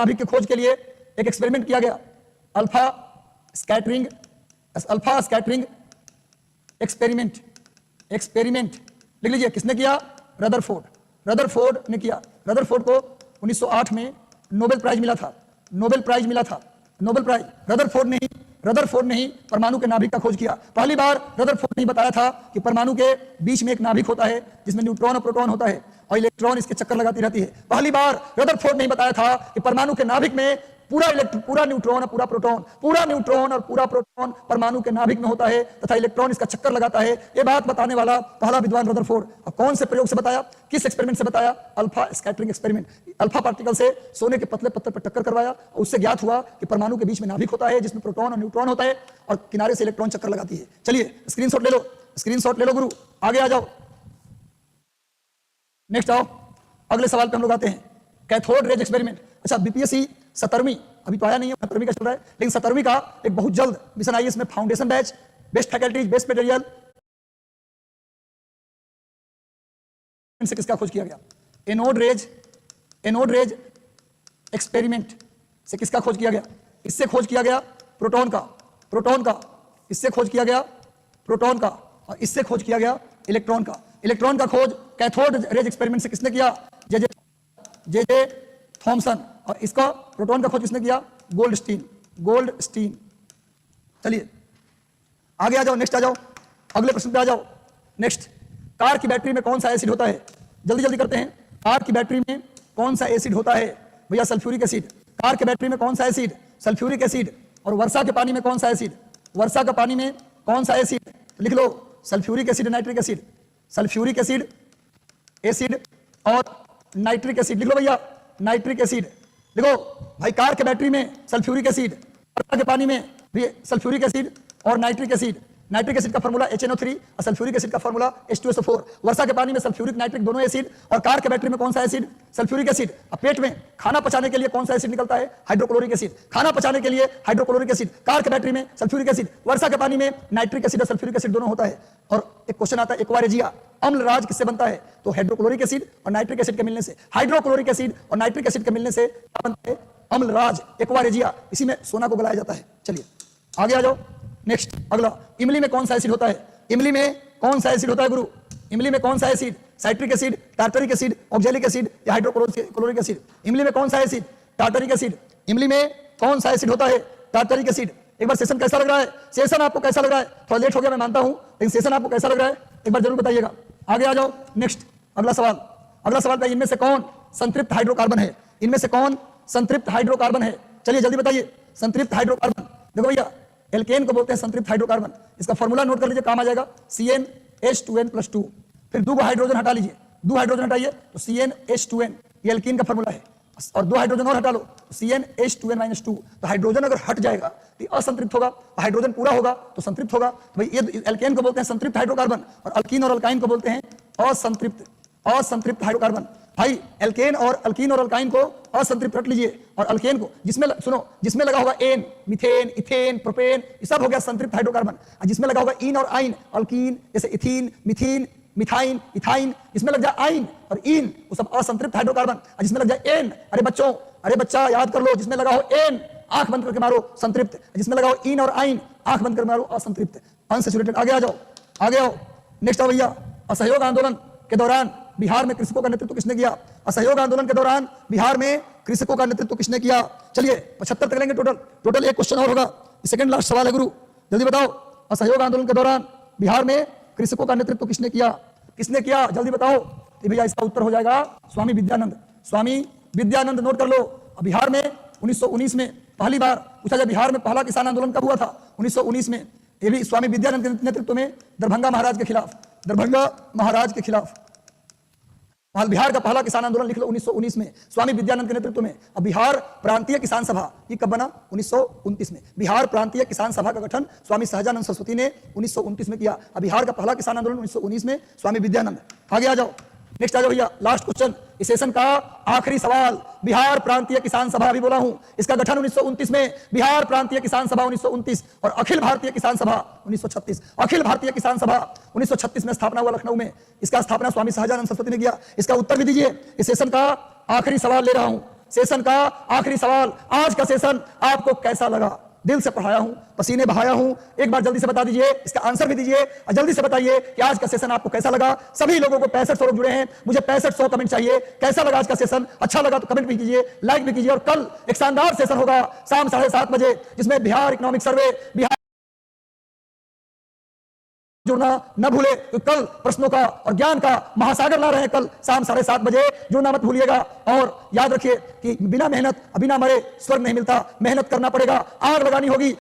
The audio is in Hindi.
नाभिक की खोज के लिए एक एक्सपेरिमेंट किया गया, अल्फा स्कैटरिंग एक्सपेरिमेंट लिख लीजिए। किसने किया? रदरफोर्ड ने किया। रदरफोर्ड को 1908 में नोबेल प्राइज मिला था। रदरफोर्ड ने ही परमाणु के नाभिक का खोज किया। पहली बार रदरफोर्ड ने बताया था कि परमाणु के बीच में एक नाभिक होता है जिसमें न्यूट्रॉन और प्रोटॉन होता है और इलेक्ट्रॉन इसके चक्कर लगाती रहती है। पहली बार रदरफोर्ड ने बताया था कि परमाणु के नाभिक में पूरा न्यूट्रॉन और पूरा प्रोटॉन परमाणु के नाभिक में होता है तथा इलेक्ट्रॉन इसका चक्कर लगाता है। यह बात बताने वाला पहला विद्वान रदरफोर्ड। और कौन से प्रयोग से बताया? किस एक्सपेरिमेंट से बताया? Alpha scattering experiment. Alpha particle से सोने के पतले पत्थर पर टक्कर करवाया और उससे ज्ञात हुआ कि परमाणु के बीच में नाभिक होता है जिसमें प्रोटॉन और न्यूट्रॉन होता है और किनारे से इलेक्ट्रॉन चक्कर लगाती है। चलिए स्क्रीनशॉट ले लो गुरु, आगे आ जाओ, नेक्स्ट आओ। अगले सवाल पे हम लोग आते हैं, कैथोड रेज एक्सपेरिमेंट। अच्छा, बीपीएससी 17वीं अभी तो आया नहीं है, 17वीं का चल रहा है, लेकिन 17वीं का एक बहुत जल्द मिशन आई है। इसमें foundation batch, best faculties, best material से किसका खोज किया गया? एनोड रेज एक्सपेरिमेंट से किसका खोज किया गया? इससे खोज किया गया प्रोटॉन का, इससे खोज किया गया प्रोटॉन का और इससे खोज किया गया इलेक्ट्रॉन का। इलेक्ट्रॉन का खोज कैथोड रेज एक्सपेरिमेंट से किसने किया? J Thomson. और इसका प्रोटॉन का खोज किसने किया? गोल्डस्टीन। चलिए आगे आ जाओ, नेक्स्ट आ जाओ, अगले प्रश्न पे आ जाओ। नेक्स्ट, कार की बैटरी में कौन सा एसिड होता है? जल्दी करते हैं। कार की बैटरी में कौन सा एसिड होता है? भैया सल्फ्यूरिक एसिड। कार के बैटरी में कौन सा एसिड? Sulphuric acid. और वर्षा के पानी में कौन सा एसिड? वर्षा का पानी में कौन सा एसिड? तो लिख लो sulphuric acid, nitric acid. Sulphuric acid और नाइट्रिक एसिड लिख लो भैया, नाइट्रिक एसिड लिखो भाई। कार के बैटरी में सल्फ्यूरिक एसिड, वर्षा के पानी में भी सल्फ्यूरिक एसिड और नाइट्रिक एसिड। नाइट्रिक एसिड का फार्मूला HNO3 और सल्फ्यूरिक एसिड का फार्मूला H2SO4। वर्षा के पानी में सल्फ्यूरिक, नाइट्रिक दोनों एसिड। और कार के बैटरी में कौन सा एसिड? Sulphuric acid. अब पेट में खाना पचाने के लिए कौन सा एसिड निकलता है? Hydrochloric acid. खाना पचाने के लिए हाइड्रोक्लोरिक एसिड। कार के बैटरी में सल्फ्यूरिक एसिड, वर्षा के पानी में नाइट्रिक एसिड और सल्फ्यूरिक एसिड दोनों होता है। और एक क्वेश्चन आता है, एक्वारेजिया अम्ल राज किससे बनता है? तो हाइड्रोक्लोरिक एसिड और नाइट्रिक एसिड के मिलने से। हाइड्रोक्लोरिक एसिड और नाइट्रिक एसिड के मिलने से क्या बनता है? अम्ल राज, एक्वारेजिया। इसी में सोना को गलाया जाता है। चलिए आगे आ जाओ। नेक्स्ट, अगला, इमली में कौन सा एसिड होता है? इमली में कौन सा एसिड होता है गुरु? इमली में कौन सा acid? Citric acid, tartaric acid, oxalic acid या हाइड्रोक्लोरिक एसिड? इमली में कौन सा एसिड? Tartaric acid. इमली में कौन सा एसिड होता है? Tartaric acid. एक बार सेशन कैसा लग रहा है? सेशन आपको कैसा लग रहा है? थोड़ा लेट हो गया मैं मानता हूं, लेकिन सेशन आपको कैसा लग रहा है एक बार जरूर बताइएगा। आगे आ जाओ। नेक्स्ट, अगला सवाल है, इनमें से कौन संतृप्त हाइड्रोकार्बन है? इनमें से कौन संतृप्त हाइड्रोकार्बन है? चलिए जल्दी बताइए। संतृप्त हाइड्रोकार्बन, देखो भैया, एल्केन को बोलते हैं संतृप्त हाइड्रोकार्बन। इसका फॉर्मूला नोट कर लीजिए, काम आ जाएगा। CnH2n+2। फिर 2 हाइड्रोजन हटा लीजिए, 2 हाइड्रोजन हटाइए तो CnH2n, ये एल्कीन का फॉर्मूला है। और 2 हाइड्रोजन और हटा लो तो CnH2n-2। तो हाइड्रोजन अगर हट जाएगा तो असंतृप्त होगा, हाइड्रोजन पूरा होगा तो संतृप्त होगा। तो भाई ये एल्केन को बोलते हैं संतृप्त हाइड्रोकार्बन और अल्कीन और अल्काइन को बोलते हैं असंतृप्त हाइड्रोकार्बन। भाई एल्केन और अल्कीन और अल्काइन को असंतृप्त रख लीजिए और अल्केन को जिसमें लगा होगा एन, मीथेन, इथेन, प्रोपेन, ये सब हो गया संतृप्त हाइड्रोकार्बन। जिसमें लगा होगा इन और आइन, अल्कीन जैसे इथीन, मिथीन, मिथाइन, इथाइन, जिसमें लग जाए आइन और इन वो सब असंतृप्त हाइड्रोकार्बन। जिसमें लग जाए एन, अरे बच्चा याद कर लो, जिसमें लगा हो एन आंख बंद करके मारो संतृप्त, जिसमें लगा हो इन और आइन आंख बंद करके मारो असंतृप्त, अनसैचुरेटेड। आगे आओ। नेक्स्ट आओ भैया। असहयोग आंदोलन के दौरान बिहार में कृषकों का नेतृत्व किसने किया? असहयोग आंदोलन के दौरान बिहार में कृषकों का नेतृत्व किसने किया? चलिए 75 तक लेंगे टोटल एक क्वेश्चन और होगा। सेकंड लास्ट सवाल है गुरु, जल्दी बताओ। असहयोग आंदोलन के दौरान बिहार में कृषकों का नेतृत्व किसने किया? जल्दी बताओ। भैया इसका उत्तर हो जाएगा स्वामी विद्यानंद। नोट कर लो। बिहार में 1919 में पहली बार पूछा जाए बिहार में पहला किसान आंदोलन कब हुआ था? 1919 में। ये भी स्वामी विद्यानंद के नेतृत्व में दरभंगा महाराज के खिलाफ। बिहार का पहला किसान आंदोलन लिख लो 1919 में स्वामी विद्यानंद के नेतृत्व में। अब बिहार प्रांतीय किसान सभा ये कब बना? 1929 में। बिहार प्रांतीय किसान सभा का गठन स्वामी सहजानंद सरस्वती ने 1929 में किया। अब बिहार का पहला किसान आंदोलन 1919 में स्वामी विद्यानंद। आगे आ जाओ। नेक्स्ट आ जाओ भैया, लास्ट क्वेश्चन इस सेशन का आखिरी सवाल। बिहार प्रांतीय किसान सभा अभी बोला हूं, इसका गठन 1929 में। बिहार प्रांतीय किसान सभा 1929 और अखिल भारतीय किसान सभा 1936। अखिल भारतीय किसान सभा 1936 में स्थापना हुआ लखनऊ में। इसका स्थापना स्वामी सहजानंद सरस्वती ने किया। इसका उत्तर भी दीजिए। इस सेशन का आखिरी सवाल ले रहा हूं, सेशन का आखिरी सवाल, आज का सेशन आपको कैसा लगा? दिल से पढ़ाया हूं, पसीने बहाया हूं, एक बार जल्दी से बता दीजिए, इसका आंसर भी दीजिए और जल्दी से बताइए कि आज का सेशन आपको कैसा लगा। सभी लोगों को 6500 लोग जुड़े हैं, मुझे 6500 कमेंट चाहिए। कैसा लगा आज का सेशन? अच्छा लगा तो कमेंट भी कीजिए, लाइक भी कीजिए। और कल एक शानदार सेशन होगा शाम 7:30 बजे, जिसमें बिहार इकोनॉमिक सर्वे, बिहार जुड़ना न भूले। तो कल प्रश्नों का और ज्ञान का महासागर ला रहे हैं, कल शाम 7:30 बजे, जुड़ना मत भूलिएगा। और याद रखिए कि बिना मेहनत बिना मरे स्वर्ग नहीं मिलता, मेहनत करना पड़ेगा, आग लगानी होगी।